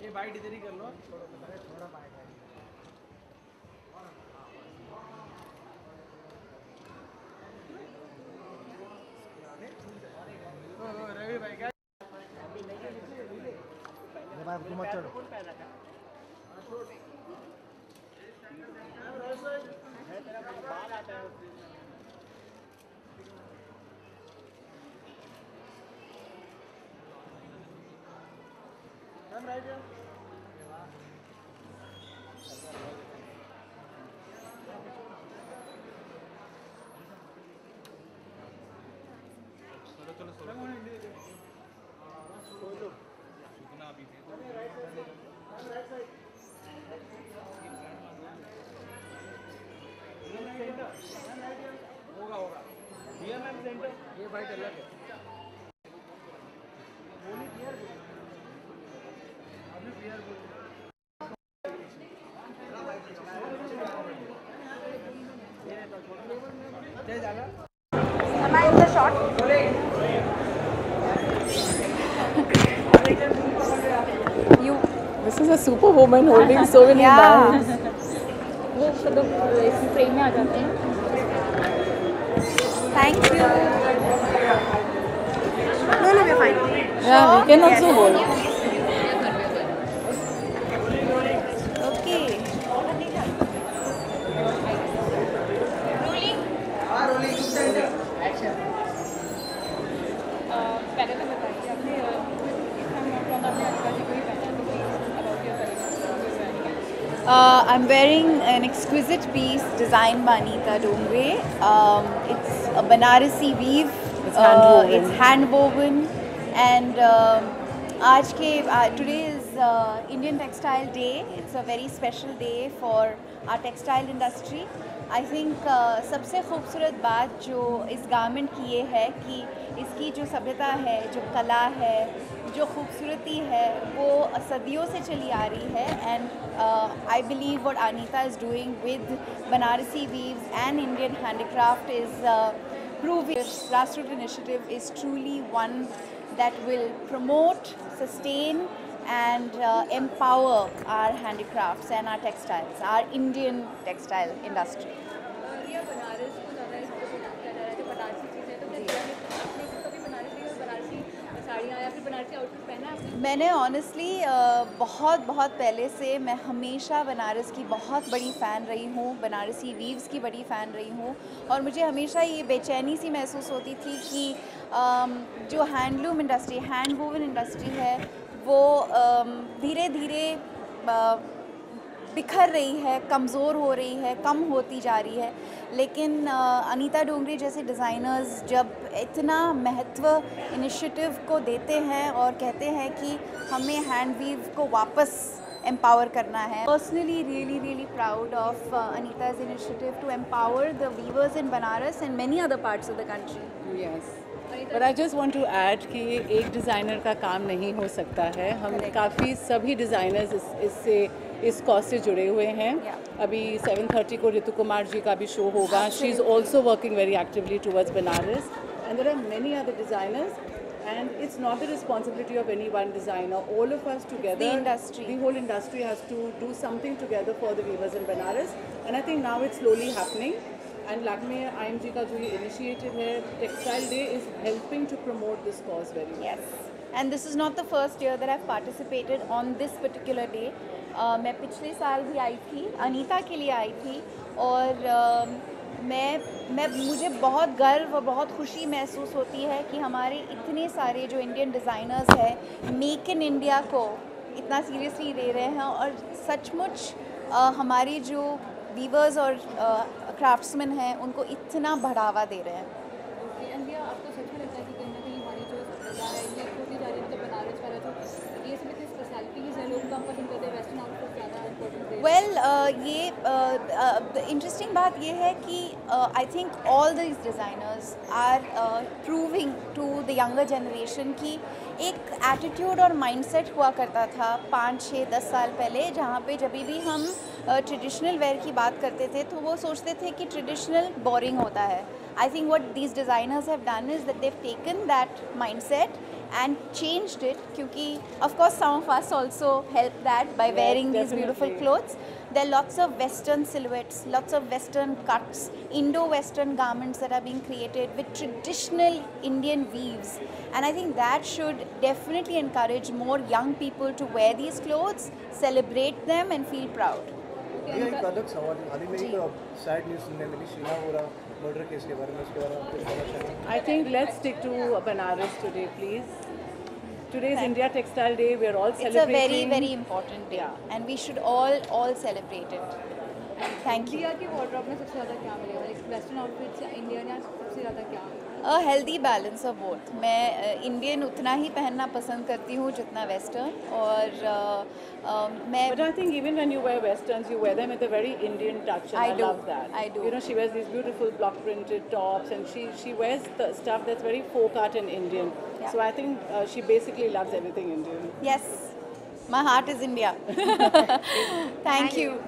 ये बाइट इधर ही कर लो, थोड़ा बाइट है। रवि भाई क्या मत चढ़ो। होगा होगा DMM सेंटर, ये बाइट अलग है। बोली क्लियर बोली, अभी क्लियर बोली। जय जागा। Am I in the shot? You. This is a superwoman holding so many bags. वो सब इस फ्रेम में आ जाते हैं. Thank you. No, we're fine. Yeah, we can also hold. Okay. पहले तो बताइए आपने I'm wearing an exquisite piece designed by Anita Dongre. It's a Banarasi weave. It's hand woven, and today is Indian Textile Day. It's a very special day for our textile industry. I think सबसे खूबसूरत बात जो इस garment की ये है कि इसकी जो सभ्यता है, जो कला है, जो खूबसूरती है, वो सदियों से चली आ रही है. And I believe what Anita is doing with Banarasi weaves and Indian handicraft is proving this grassroots initiative is truly one that will promote, sustain and empower our handicrafts and our textiles, our Indian textile industry. मैंने honestly बहुत पहले से मैं हमेशा बनारस की बहुत बड़ी fan रही हूँ, बनारसी वीव्स की बड़ी फ़ैन रही हूँ. और मुझे हमेशा ये बेचैनी सी महसूस होती थी कि जो handloom industry, hand woven industry है, वो धीरे धीरे बिखर रही है, कमज़ोर हो रही है, कम होती जा रही है. लेकिन अनीता डोंगरे जैसे डिज़ाइनर्स जब इतना महत्व इनिशिएटिव को देते हैं और कहते हैं कि हमें हैंड वीव को वापस empower करना है. Personally really proud of Anita's initiative to empower the weavers in Banaras and many other parts of the country. Yes. But I just want to add कि एक डिज़ाइनर का काम नहीं हो सकता है. हम काफ़ी सभी डिज़ाइनर्स इस कॉज से जुड़े हुए हैं. अभी 7:30 को ऋतु कुमार जी का भी शो होगा. She is also working very actively towards Banaras and there are many other designers. And it's not the responsibility of any one designer. All of us together, the industry, the whole industry has to do something together for the weavers in Banaras. And I think now it's slowly happening. And Lakme IMG का जो ये initiative है, Textile Day is helping to promote this cause very well. Yes. And this is not the first year that I've participated on this particular day. मैं पिछले साल भी आई थी, अनीता के लिए आई थी. और मुझे बहुत गर्व और बहुत खुशी महसूस होती है कि हमारे इतने सारे जो इंडियन डिज़ाइनर्स हैं मेक इन इंडिया को इतना सीरियसली ले रहे हैं और सचमुच हमारी जो वीवर्स और क्राफ्ट्समैन हैं उनको इतना बढ़ावा दे रहे हैं. आपको सच में लगता है कि कहीं ना कहीं हमारी जो सभ्यता है ये होती जा रही है, मतलब बनारस वाला जो ये सब इतनी स्पेशलिटीज़ है, लोग कम पसंद करते हैं, वेस्टर्न आउटफिट ज़्यादा इम्पोर्टेंट है. ये इंटरेस्टिंग बात ये है कि I think all these designers are proving to the younger generation कि एक एटीट्यूड और माइंडसेट हुआ करता था 5, 6, 10 साल पहले, जहाँ पे जब भी हम ट्रेडिशनल वेयर की बात करते थे तो वो सोचते थे कि ट्रेडिशनल बोरिंग होता है. I think what these designers have done is that they've taken that mindset and changed it, क्योंकि of course some of us also helped that by wearing these beautiful definitely. clothes. There are lots of Western silhouettes, lots of Western cuts, Indo-Western garments that are being created with traditional Indian weaves. And I think that should definitely encourage more young people to wear these clothes, celebrate them and feel proud. ये एक अलग सवाल है। हाल ही में एक sad news सुनने मिली Sheila Vora murder case के बारे में, उसके बारे में कुछ कहना चाहेंगे? I think let's stick to Banaras today, please. Today is India Textile Day. We are all It's a celebrating. very important day, and we should all celebrate it. Thank you. India के wardrobe में सबसे ज़्यादा क्या मिलेगा? Like western outfits या Indian, या सबसे ज़्यादा क्या? A healthy balance of both. मैं इंडियन उतना ही पहनना पसंद करती हूँ जितना वेस्टर्न, और मैं But I think even when you wear westerns, you wear them with a very Indian touch, and I I do. love that. I do. You know, she wears these beautiful block printed tops, and she wears the stuff that's very folk art and Indian. Yeah. So I think she basically loves everything Indian. yes, my heart is India. Thank you.